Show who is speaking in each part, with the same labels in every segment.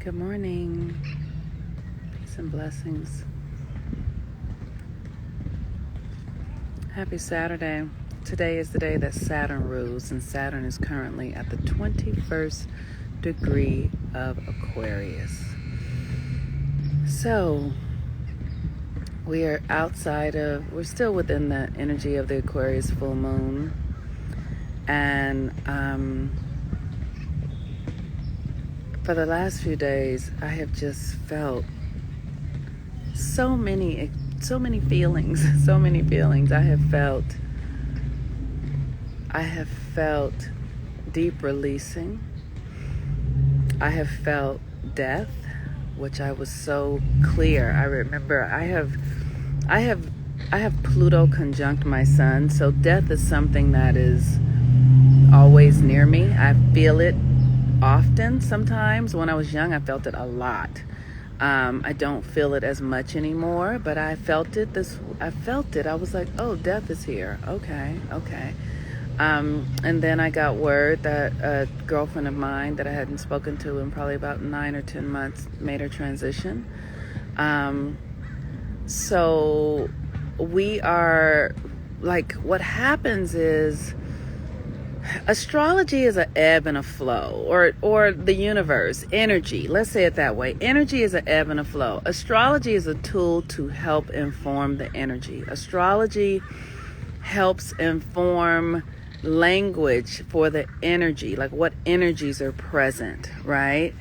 Speaker 1: Good morning. Peace and blessings. Happy Saturday. Today is the day that Saturn rules, and Saturn is currently at the 21st degree of Aquarius. So, we're still within the energy of the Aquarius full moon. And for the last few days, I have just felt so many feelings. I have felt deep releasing. I have felt death, which I was so clear. I remember I have Pluto conjunct my sun, so death is something that is always near me. I feel it often. Sometimes when I was young, I felt it a lot. I don't feel it as much anymore, but I felt it. I was like, oh, death is here. Okay. And then I got word that a girlfriend of mine that I hadn't spoken to in probably about 9 or 10 months made her transition. So we are like, what happens is, astrology is an ebb and a flow, or the universe, energy. Let's say it that way. Energy is an ebb and a flow. Astrology is a tool to help inform the energy. Astrology helps inform language for the energy, like what energies are present, right?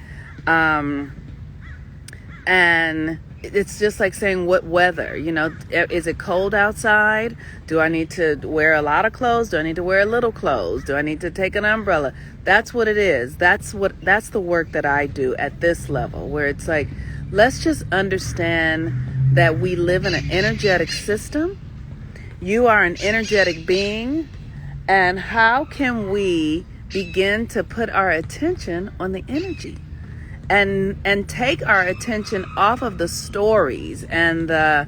Speaker 1: And it's just like saying what weather, is it cold outside? Do I need to wear a lot of clothes? Do I need to wear a little clothes? Do I need to take an umbrella? That's what it is. That's the work that I do at this level, where it's like, let's just understand that we live in an energetic system. You are an energetic being. And how can we begin to put our attention on the energy? And take our attention off of the stories and the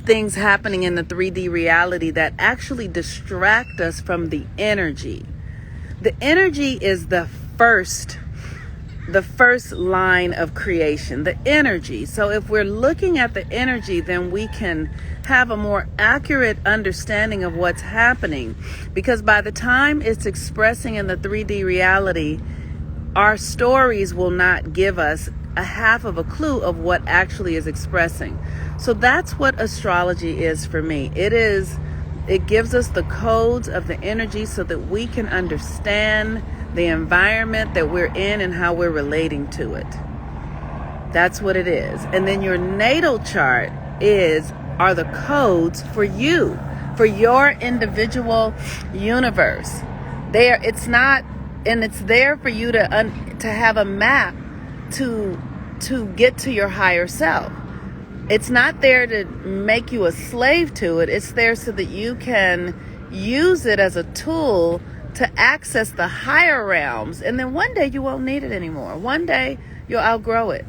Speaker 1: things happening in the 3D reality that actually distract us from the energy. The energy is the first line of creation, the energy. So if we're looking at the energy, then we can have a more accurate understanding of what's happening. Because by the time it's expressing in the 3D reality, our stories will not give us a half of a clue of what actually is expressing. So that's what astrology is for me. It gives us the codes of the energy so that we can understand the environment that we're in and how we're relating to it. That's what it is. And then your natal chart are the codes for you, for your individual universe. It's there for you to have a map to get to your higher self. It's not there to make you a slave to it. It's there so that you can use it as a tool to access the higher realms. And then one day you won't need it anymore. One day you'll outgrow it.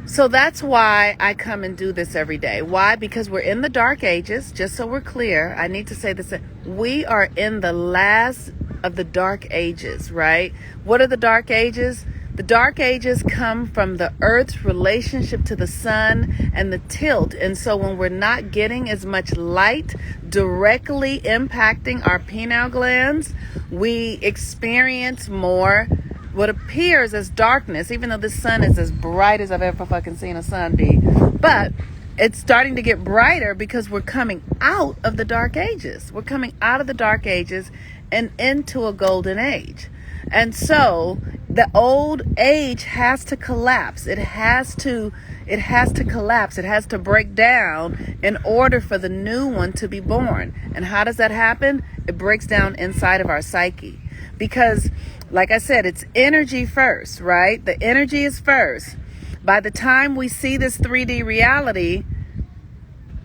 Speaker 1: So that's why I come and do this every day. Why? Because we're in the dark ages. Just so we're clear, I need to say this. We are in the last of the dark ages, right? What are the dark ages? The dark ages come from the earth's relationship to the sun and the tilt. And so when we're not getting as much light directly impacting our pineal glands, we experience more what appears as darkness, even though the sun is as bright as I've ever fucking seen a sun be. But it's starting to get brighter because we're coming out of the dark ages. We're coming out of the dark ages and into a golden age. And so the old age has to collapse. It has to collapse. It has to break down in order for the new one to be born. And how does that happen? It breaks down inside of our psyche. Because, like I said, it's energy first, right? The energy is first. By the time we see this 3D reality,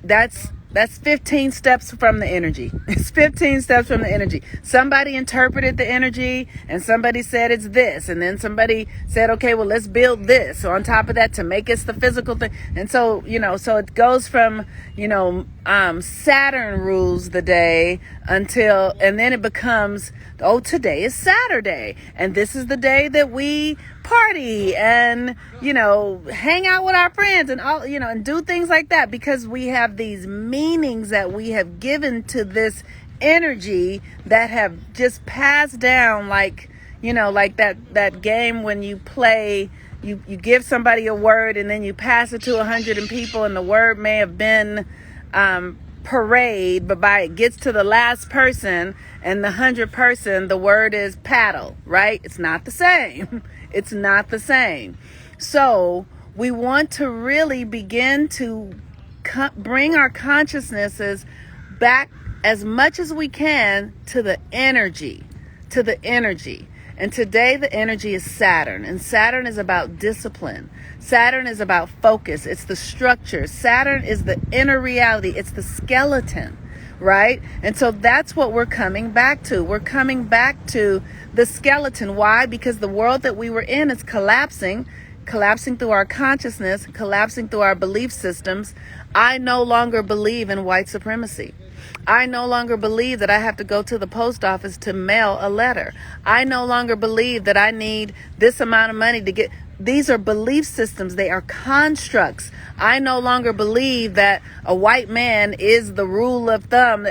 Speaker 1: that's 15 steps from the energy. It's 15 steps from the energy. Somebody interpreted the energy and somebody said it's this. And then somebody said, okay, well, let's build this on top of that to make it the physical thing. And so, so it goes from, Saturn rules the day and then it becomes, oh, today is Saturday. And this is the day that we party and, hang out with our friends and all, and do things like that, because we have these meanings that we have given to this energy that have just passed down, like that game when you play, you give somebody a word and then you pass it to 100 people, and the word may have been parade, but by it gets to the last person and the 100th person, the word is paddle, right? It's not the same. It's not the same. So we want to really begin to bring our consciousnesses back as much as we can to the energy. And today the energy is Saturn, and Saturn is about discipline. Saturn is about focus. It's the structure. Saturn is the inner reality. It's the skeleton, right? And so that's what we're coming back to. We're coming back to the skeleton. Why? Because the world that we were in is collapsing through our consciousness, collapsing through our belief systems. I no longer believe in white supremacy. I no longer believe that I have to go to the post office to mail a letter. I no longer believe that I need this amount of money to get. These are belief systems. They are constructs. I no longer believe that a white man is the rule of thumb.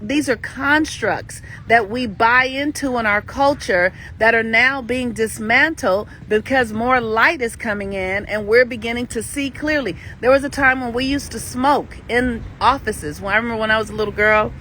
Speaker 1: These are constructs that we buy into in our culture that are now being dismantled because more light is coming in and we're beginning to see clearly. There was a time when we used to smoke in offices. I remember when I was a little girl,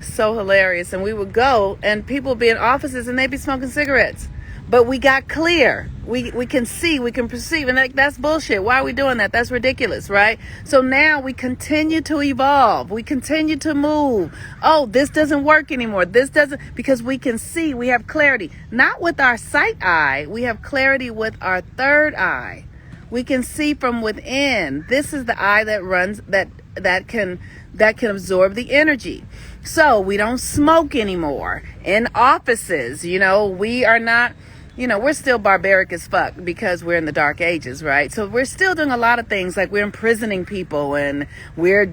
Speaker 1: so hilarious. And we would go and people would be in offices and they'd be smoking cigarettes. But we got clear. We can see, we can perceive. And that's bullshit. Why are we doing that? That's ridiculous, right? So now we continue to evolve. We continue to move. Oh, this doesn't work anymore. This doesn't, because we can see, we have clarity. Not with our sight eye. We have clarity with our third eye. We can see from within. This is the eye that runs, that can absorb the energy. So we don't smoke anymore in offices. We are not, we're still barbaric as fuck because we're in the dark ages, right? So we're still doing a lot of things, like we're imprisoning people and we're,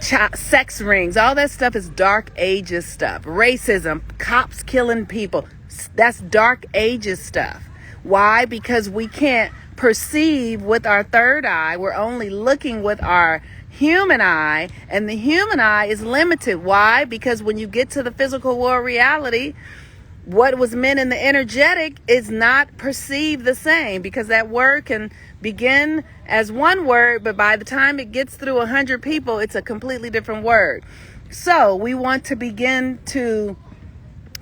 Speaker 1: sex rings. All that stuff is dark ages stuff. Racism, cops killing people. That's dark ages stuff. Why? Because we can't perceive with our third eye. We're only looking with our human eye, and the human eye is limited. Why? Because when you get to the physical world reality, what was meant in the energetic is not perceived the same, because that word can begin as one word, but by the time it gets through 100 people, it's a completely different word. So we want to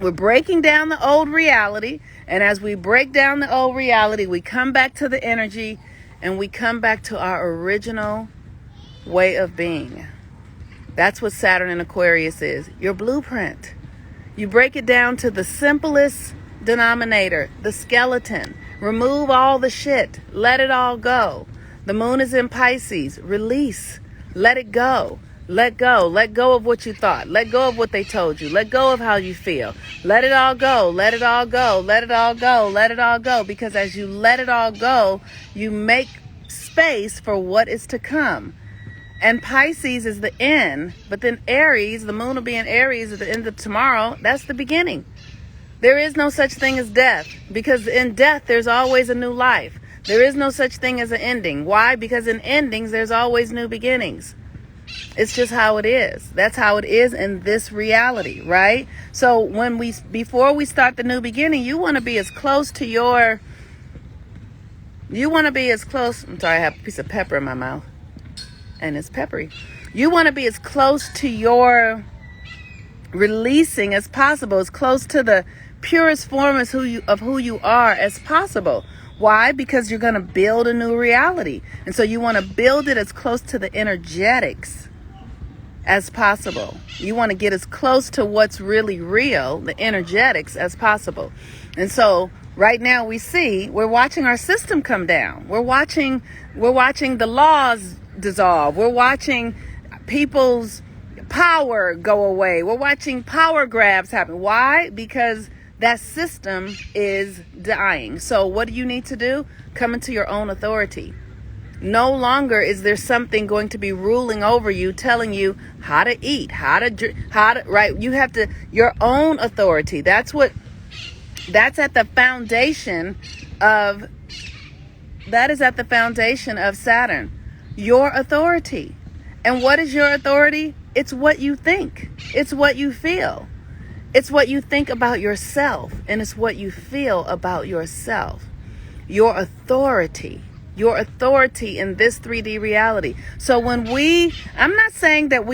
Speaker 1: we're breaking down the old reality. And as we break down the old reality, we come back to the energy and we come back to our original way of being. That's what Saturn in Aquarius is. Your blueprint. You break it down to the simplest denominator, the skeleton. Remove all the shit. Let it all go. The moon is in Pisces. Release. Let it go. Let go. Let go of what you thought. Let go of what they told you. Let go of how you feel. Let it all go. Let it all go. Let it all go. Let it all go. Because as you let it all go, you make space for what is to come. And Pisces is the end. But then Aries, the moon will be in Aries at the end of tomorrow. That's the beginning. There is no such thing as death. Because in death, there's always a new life. There is no such thing as an ending. Why? Because in endings, there's always new beginnings. It's just how it is. That's how it is in this reality, right? So before we start the new beginning, you want to be as close to I'm sorry, I have a piece of pepper in my mouth and it's peppery. You want to be as close to your releasing as possible, as close to the purest form of who you are as possible. Why? Because you're going to build a new reality. And so you want to build it as close to the energetics as possible. You want to get as close to what's really real, the energetics, as possible. And so right now we're watching our system come down. We're watching the laws dissolve. We're watching people's power go away. We're watching power grabs happen. Why? Because that system is dying. So what do you need to do? Come into your own authority. No longer is there something going to be ruling over you, telling you how to eat, how to right? You have your own authority. That's what That's at the foundation of, that is at the foundation of Saturn. Your authority. And what is your authority? It's what you think. It's what you feel. It's what you think about yourself, and it's what you feel about yourself. Your authority in this 3D reality. So I'm not saying that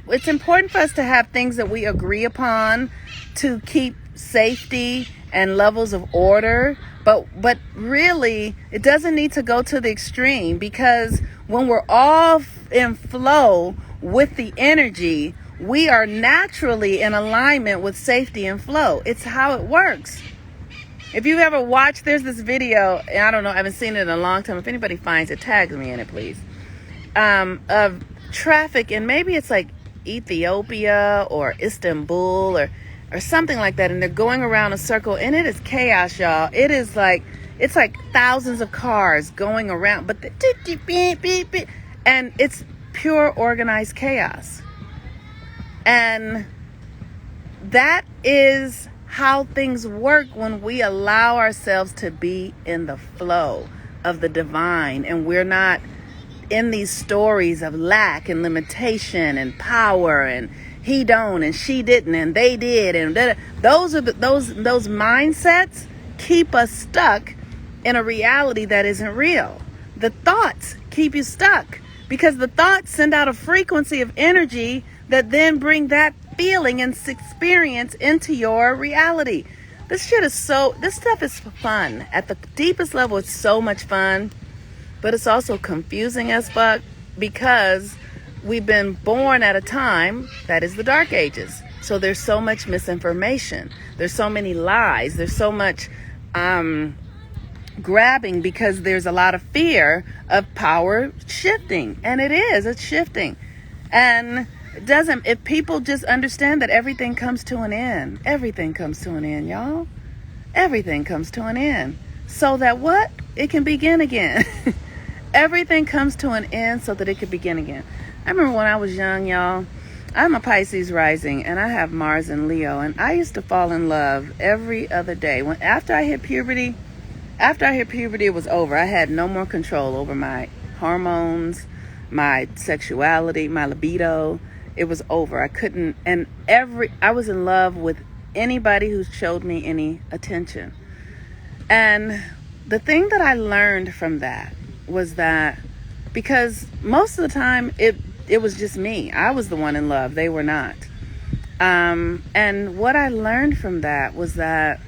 Speaker 1: it's important for us to have things that we agree upon to keep safety and levels of order, but really it doesn't need to go to the extreme, because when we're all in flow with the energy, we are naturally in alignment with safety and flow. It's how it works. If you've ever watched, there's this video, and I don't know, I haven't seen it in a long time. If anybody finds it, tag me in it, please. Of traffic, and maybe it's like Ethiopia or Istanbul or something like that, and they're going around a circle, and it is chaos, y'all. It's like thousands of cars going around, but and it's pure organized chaos. And that is how things work when we allow ourselves to be in the flow of the divine, and we're not in these stories of lack and limitation and power and he don't and she didn't and they did, and those mindsets keep us stuck in a reality that isn't real. The thoughts keep you stuck because the thoughts send out a frequency of energy that then bring that feeling and experience into your reality. This stuff is fun. At the deepest level, it's so much fun, but it's also confusing as fuck, because we've been born at a time that is the Dark Ages. So there's so much misinformation. There's so many lies. There's so much grabbing, because there's a lot of fear of power shifting. And it's shifting. And if people just understand that everything comes to an end. Everything comes to an end, y'all. Everything comes to an end. So that what? It can begin again. Everything comes to an end so that it can begin again. I remember when I was young, y'all. I'm a Pisces rising, and I have Mars and Leo, and I used to fall in love every other day. After I hit puberty, it was over. I had no more control over my hormones, my sexuality, my libido. It was over. I couldn't, I was in love with anybody who showed me any attention. And the thing that I learned from that was that, because most of the time it was just me. I was the one in love. They were not. And what I learned from that was that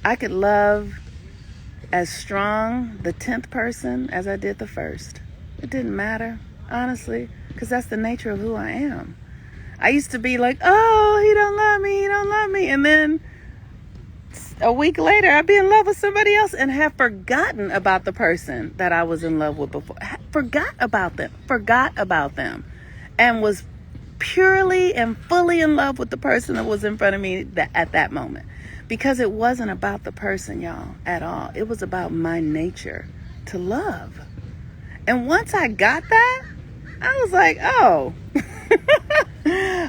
Speaker 1: I could love as strong the 10th person as I did the first. It didn't matter, honestly, because that's the nature of who I am. I used to be like, oh, he don't love me. And then a week later, I'd be in love with somebody else and have forgotten about the person that I was in love with before. Forgot about them. And was purely and fully in love with the person that was in front of me at that moment. Because it wasn't about the person, y'all, at all. It was about my nature to love. And once I got that, I was like, oh,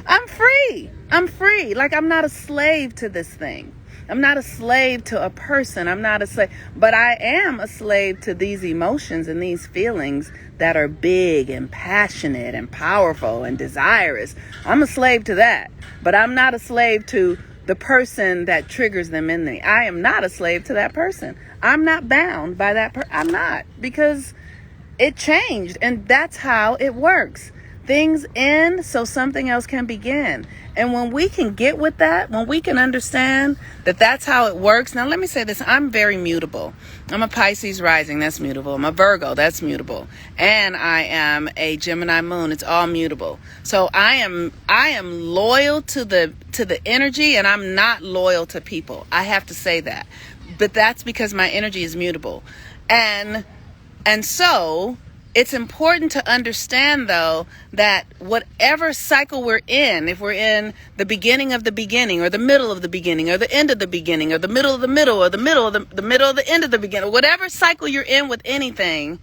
Speaker 1: I'm free. Like, I'm not a slave to this thing. I'm not a slave to a person. I'm not a slave, but I am a slave to these emotions and these feelings that are big and passionate and powerful and desirous. I'm a slave to that, but I'm not a slave to the person that triggers them in me. I am not a slave to that person. I'm not bound by that I'm not, because it changed, and that's how it works. Things end so something else can begin. And when we can get with that, when we can understand that that's how it works. Now, let me say this. I'm very mutable. I'm a Pisces rising. That's mutable. I'm a Virgo. That's mutable. And I am a Gemini moon. It's all mutable. So I am loyal to the energy, and I'm not loyal to people. I have to say that. But that's because my energy is mutable. And so it's important to understand, though, that whatever cycle we're in, if we're in the beginning of the beginning, or the middle of the beginning, or the end of the beginning, or the middle of the middle, or the middle of the middle of the end of the beginning, whatever cycle you're in with anything,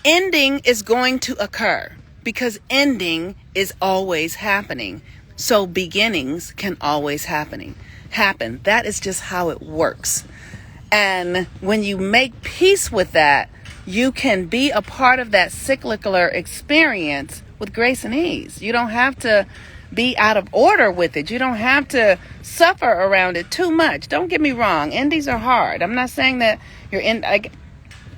Speaker 1: ending is going to occur, because ending is always happening. So beginnings can always happen. That is just how it works. And when you make peace with that, you can be a part of that cyclical experience with grace and ease. You don't have to be out of order with it. You don't have to suffer around it too much. Don't get me wrong. Endings are hard. I'm not saying that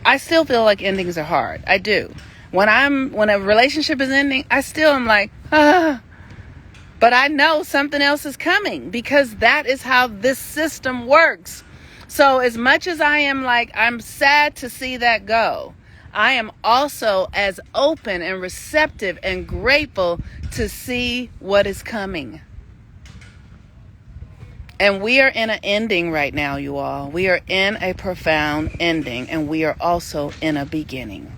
Speaker 1: I still feel like endings are hard. I do. When a relationship is ending, I still am like, but I know something else is coming, because that is how this system works. So as much as I am like, I'm sad to see that go, I am also as open and receptive and grateful to see what is coming. And we are in an ending right now, you all. We are in a profound ending, and we are also in a beginning.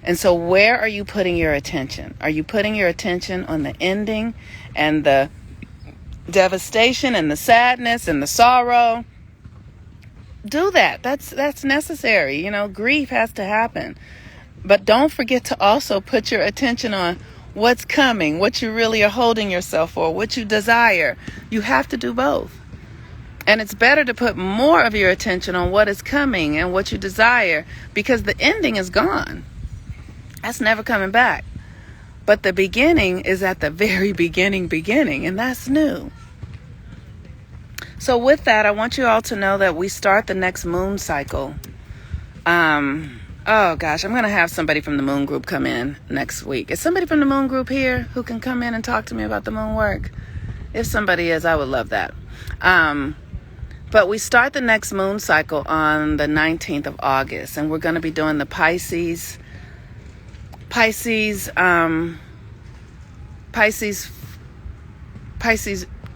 Speaker 1: And so where are you putting your attention? Are you putting your attention on the ending and the devastation and the sadness and the sorrow? Do that. That's necessary. Grief has to happen. But don't forget to also put your attention on what's coming, what you really are holding yourself for, what you desire. You have to do both. And it's better to put more of your attention on what is coming and what you desire, because the ending is gone. That's never coming back. But the beginning is at the very beginning, and that's new. So with that, I want you all to know that we start the next moon cycle. Oh gosh, I'm going to have somebody from the moon group come in next week. Is somebody from the moon group here who can come in and talk to me about the moon work? If somebody is, I would love that. But we start the next moon cycle on the 19th of August, and we're going to be doing the Pisces,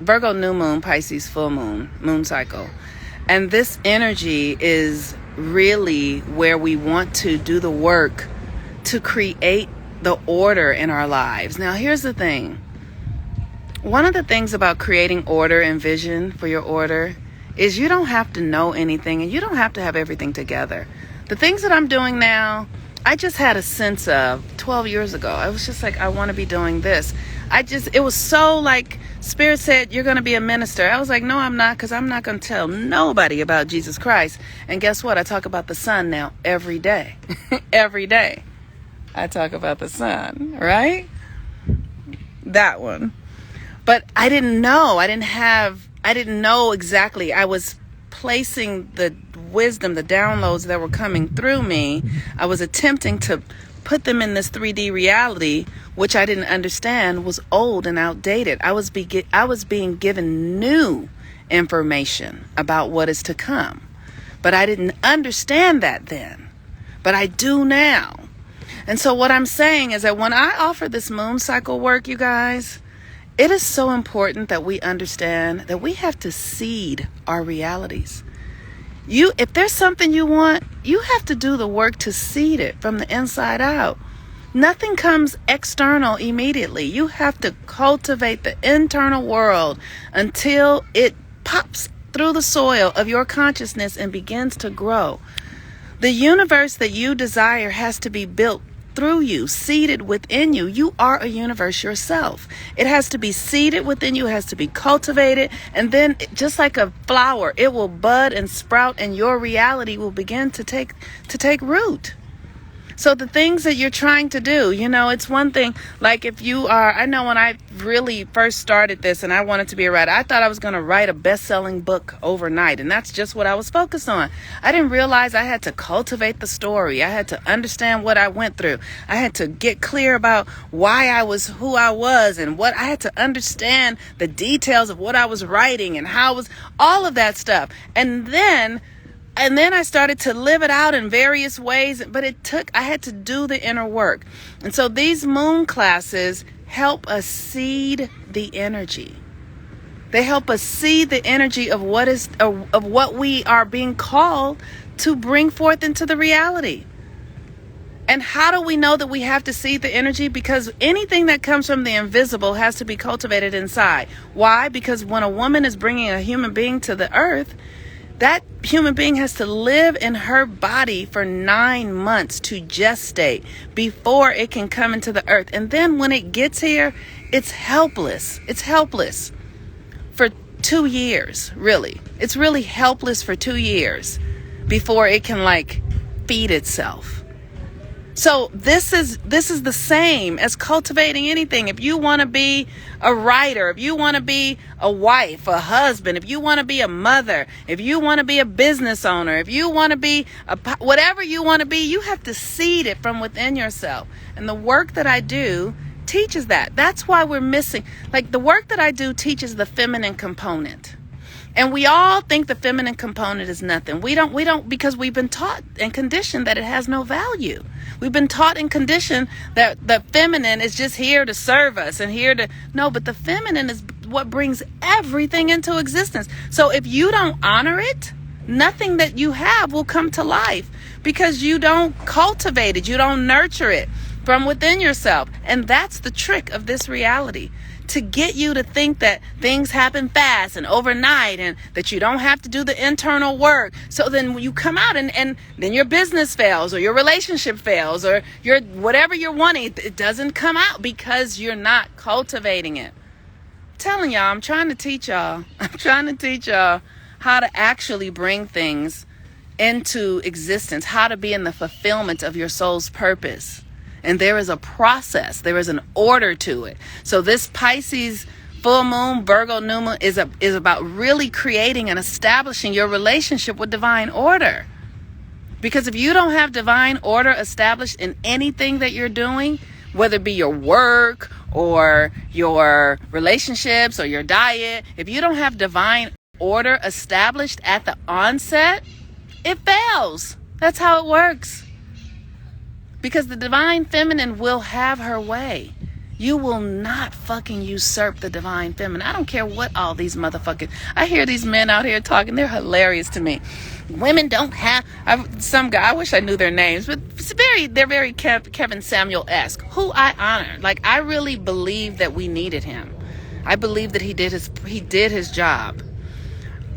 Speaker 1: Virgo new moon, Pisces full moon cycle. And this energy is really where we want to do the work to create the order in our lives. Now, here's the thing. One of the things about creating order and vision for your order is you don't have to know anything, and you don't have to have everything together. The things that I'm doing now, I just had a sense of 12 years ago. I was just like, I want to be doing this. It was so like, Spirit said, you're going to be a minister. I was like, no, I'm not, because I'm not going to tell nobody about Jesus Christ. And guess what? I talk about the sun now every day. Every day. I talk about the sun, right? That one. But I didn't know. I didn't know exactly. I was placing the wisdom, the downloads that were coming through me. I was attempting to put them in this 3D reality, which I didn't understand was old and outdated. I was being given new information about what is to come. But I didn't understand that then. But I do now. And so what I'm saying is that when I offer this moon cycle work, you guys, it is so important that we understand that we have to seed our realities. If there's something you want, you have to do the work to seed it from the inside out. Nothing comes external immediately. You have to cultivate the internal world until it pops through the soil of your consciousness and begins to grow. The universe that you desire has to be built through you, seeded within you. You are a universe yourself. It has to be seeded within you, it has to be cultivated, and then just like a flower, it will bud and sprout, and your reality will begin to take root. So the things that you're trying to do, it's one thing, like if you are, I know when I really first started this and I wanted to be a writer, I thought I was going to write a best-selling book overnight. And that's just what I was focused on. I didn't realize I had to cultivate the story. I had to understand what I went through. I had to get clear about why I was who I was, and what I had to understand the details of what I was writing and how it was, all of that stuff. And then I started to live it out in various ways, but I had to do the inner work. And so these moon classes help us seed the energy. They help us seed the energy of what we are being called to bring forth into the reality. And how do we know that we have to seed the energy? Because anything that comes from the invisible has to be cultivated inside. Why? Because when a woman is bringing a human being to the earth, that human being has to live in her body for 9 months to gestate before it can come into the earth. And then when it gets here, it's helpless. It's helpless for 2 years, really. It's really helpless for 2 years before it can like feed itself. So this is the same as cultivating anything. If you want to be a writer, if you want to be a wife, a husband, if you want to be a mother, if you want to be a business owner, if you want to be whatever you want to be, you have to seed it from within yourself. And the work that I do teaches that. That's why we're missing. Like the work that I do teaches the feminine component. And we all think the feminine component is nothing. We don't, because we've been taught and conditioned that it has no value. We've been taught and conditioned that the feminine is just here to serve us and here to, no, but the feminine is what brings everything into existence. So if you don't honor it, nothing that you have will come to life because you don't cultivate it. You don't nurture it from within yourself. And that's the trick of this reality. To get you to think that things happen fast and overnight and that you don't have to do the internal work. So then when you come out and then your business fails or your relationship fails or your whatever you're wanting, it doesn't come out because you're not cultivating it. I'm telling y'all, I'm trying to teach y'all how to actually bring things into existence, how to be in the fulfillment of your soul's purpose. And there is a process. There is an order to it. So this Pisces full moon, Virgo new moon is about really creating and establishing your relationship with divine order. Because if you don't have divine order established in anything that you're doing, whether it be your work or your relationships or your diet, if you don't have divine order established at the onset, it fails. That's how it works. Because the divine feminine will have her way. You will not fucking usurp the divine feminine. I don't care what all these motherfuckers. I hear these men out here talking. They're hilarious to me. Women don't have some guy. I wish I knew their names, but they're very Kevin Samuel-esque, who I honor. Like I really believe that we needed him. I believe that he did his job,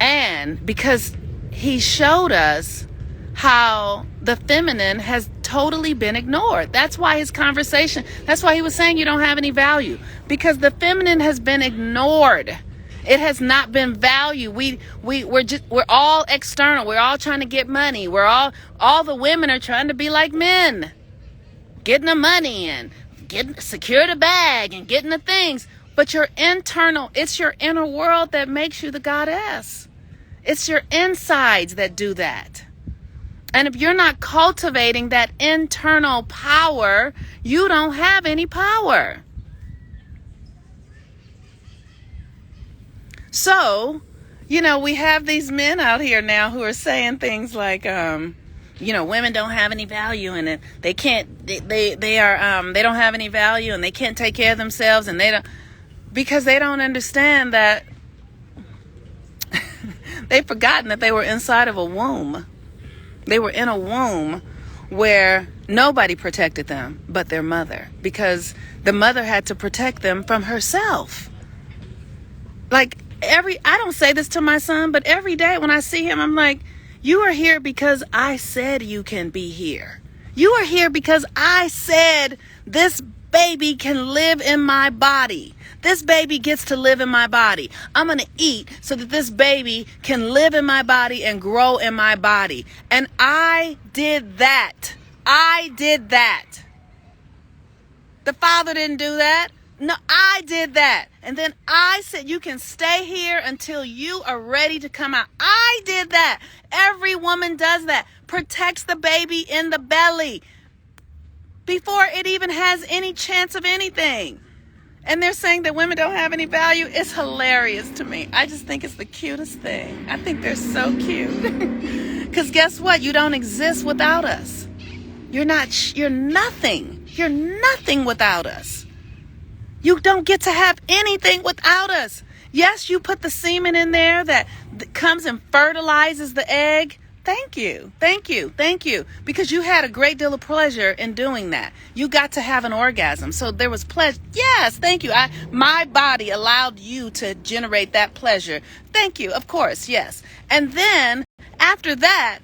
Speaker 1: and because he showed us how the feminine has totally been ignored. That's why that's why he was saying you don't have any value, because the feminine has been ignored. It has not been valued. We're all external. We're all trying to get money. All the women are trying to be like men, getting the money and secure the bag and getting the things. But it's your inner world that makes you the goddess. It's your insides that do that. And if you're not cultivating that internal power, you don't have any power. So, we have these men out here now who are saying things like, women don't have any value and they don't have any value and they can't take care of themselves and because they don't understand that they've forgotten that they were inside of a womb. They were in a womb where nobody protected them but their mother, because the mother had to protect them from herself. Like I don't say this to my son, but every day when I see him, I'm like, you are here because I said you can be here. You are here because I said this baby can live in my body. This baby gets to live in my body. I'm going to eat so that this baby can live in my body and grow in my body. And I did that. The father didn't do that. No, I did that. And then I said, you can stay here until you are ready to come out. I did that. Every woman does that. Protects the baby in the belly before it even has any chance of anything. And they're saying that women don't have any value. It's hilarious to me. I just think it's the cutest thing. I think they're so cute. Because guess what? You don't exist without us. You're nothing. You're nothing without us. You don't get to have anything without us. Yes, you put the semen in there that comes and fertilizes the egg. Thank you. Because you had a great deal of pleasure in doing that. You got to have an orgasm. So there was pleasure. Yes, thank you. My body allowed you to generate that pleasure. Thank you. Of course, yes. And then after that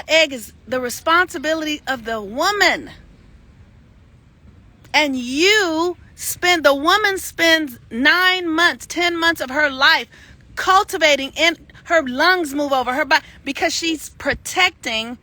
Speaker 1: egg is the responsibility of the woman. And you the woman spends 9 months, 10 months of her life cultivating, and her lungs move over her body because she's protecting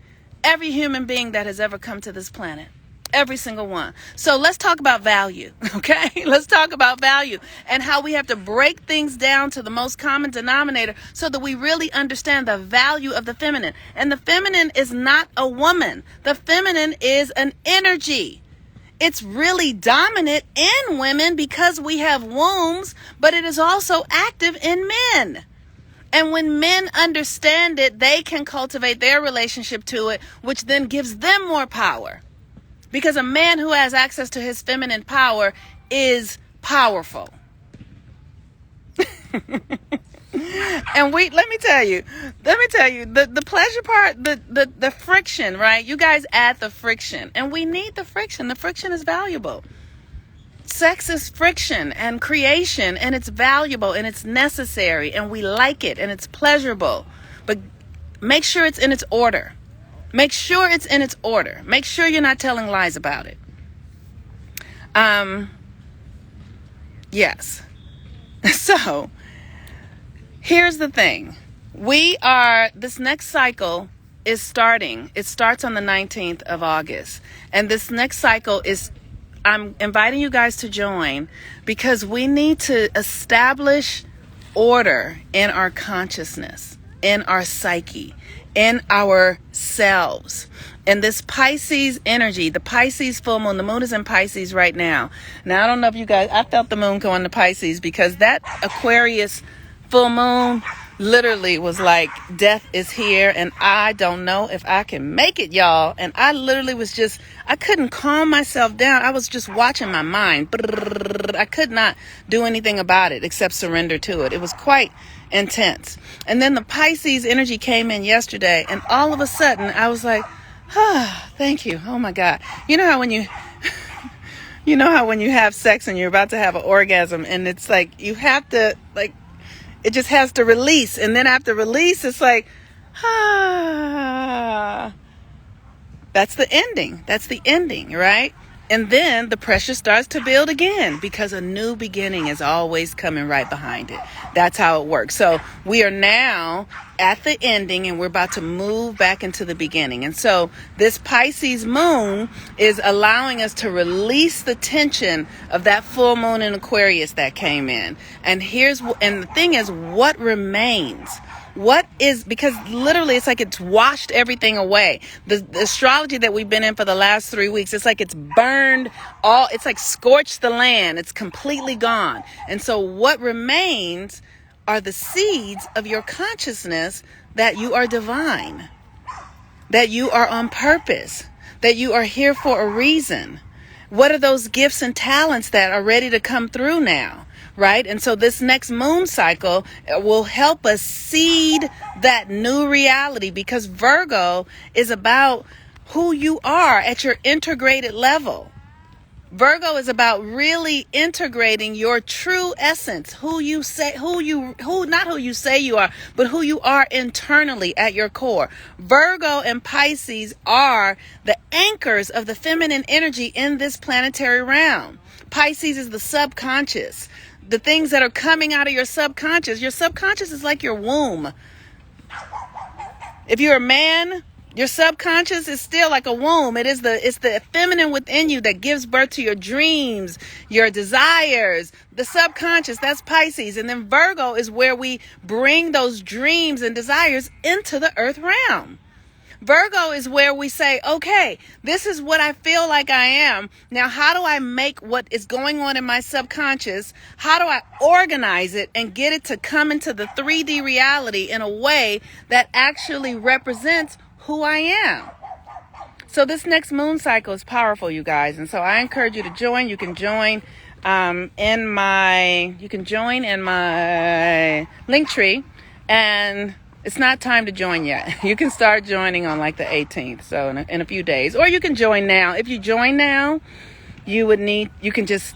Speaker 1: every human being that has ever come to this planet. Every single one. So let's talk about value, okay? Let's talk about value and how we have to break things down to the most common denominator so that we really understand the value of the feminine. And the feminine is not a woman. The feminine is an energy. It's really dominant in women because we have wombs, but it is also active in men. And when men understand it, they can cultivate their relationship to it, which then gives them more power. Because a man who has access to his feminine power is powerful. And let me tell you, the pleasure part, the friction, right? You guys add the friction, and we need the friction. The friction is valuable. Sex is friction and creation, and it's valuable and it's necessary, and we like it and it's pleasurable. But make sure it's in its order. Make sure it's in its order. Make sure you're not telling lies about it. Yes. So, here's the thing. This next cycle is starting. It starts on the 19th of August. And this next cycle I'm inviting you guys to join because we need to establish order in our consciousness, in our psyche, in ourselves. And this Pisces energy, the Pisces full moon, the moon is in Pisces right now. Now, I don't know if you guys, I felt the moon going to Pisces because that Aquarius full moon literally was like, death is here and I don't know if I can make it, y'all. And I literally I couldn't calm myself down. I was just watching my mind. I could not do anything about it except surrender to it. It was quite intense. And then the Pisces energy came in yesterday, and all of a sudden I was like, thank you. Oh my God. You know how when you have sex and you're about to have an orgasm and it's like, you have to, like, it just has to release. And then after release, it's like, that's the ending. That's the ending, right? And then the pressure starts to build again because a new beginning is always coming right behind it. That's how it works. So we are now at the ending and we're about to move back into the beginning. And so this Pisces moon is allowing us to release the tension of that full moon in Aquarius that came in. And the thing is, what remains? Because literally it's like it's washed everything away. The astrology that we've been in for the last 3 weeks, it's like it's burned it's like scorched the land. It's completely gone. And so what remains are the seeds of your consciousness that you are divine, that you are on purpose, that you are here for a reason. What are those gifts and talents that are ready to come through now? Right? And so this next moon cycle will help us seed that new reality, because Virgo is about who you are at your integrated level. Virgo is about really integrating your true essence, not who you say you are, but who you are internally at your core. Virgo and Pisces are the anchors of the feminine energy in this planetary realm. Pisces is the subconscious. The things that are coming out of your subconscious. Your subconscious is like your womb. If you're a man, your subconscious is still like a womb. It's the feminine within you that gives birth to your dreams, your desires. The subconscious, that's Pisces. And then Virgo is where we bring those dreams and desires into the earth realm. Virgo is where we say, okay, this is what I feel like I am. Now, how do I make what is going on in my subconscious? How do I organize it and get it to come into the 3D reality in a way that actually represents who I am? So this next moon cycle is powerful, you guys. And so I encourage you to join. You can join in my link tree, and it's not time to join yet. You can start joining on like the 18th, so in a few days. Or you can join now. If you join now, you can just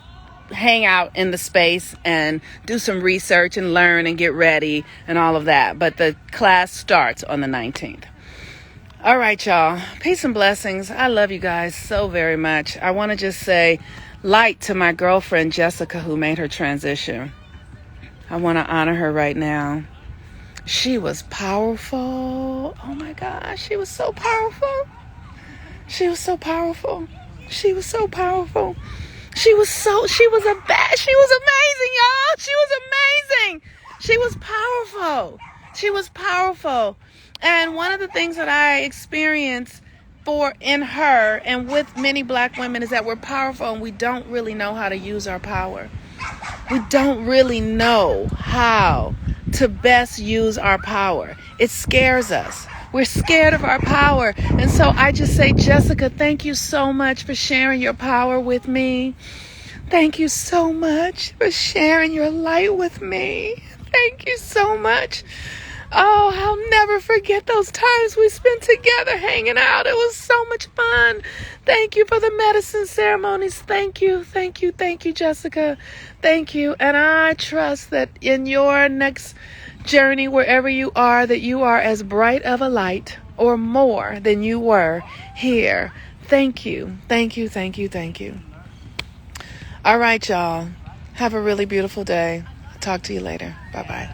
Speaker 1: hang out in the space and do some research and learn and get ready and all of that. But the class starts on the 19th. All right, y'all. Peace and blessings. I love you guys so very much. I want to just say, light to my girlfriend Jessica, who made her transition. I want to honor her right now. She was powerful. Oh my gosh, she was so powerful. She was so powerful. She was so powerful. She was amazing, y'all. She was amazing. She was powerful. She was powerful. And one of the things that I experienced in her and with many black women is that we're powerful and we don't really know how to use our power. We don't really know how to best use our power. It scares us. We're scared of our power. And so I just say, Jessica, thank you so much for sharing your power with me. Thank you so much for sharing your light with me. Thank you so much. Oh, I'll never forget those times we spent together hanging out. It was so much fun. Thank you for the medicine ceremonies. Thank you, Jessica. Thank you. And I trust that in your next journey, wherever you are, that you are as bright of a light or more than you were here. Thank you. All right, y'all. Have a really beautiful day. I'll talk to you later. Bye-bye.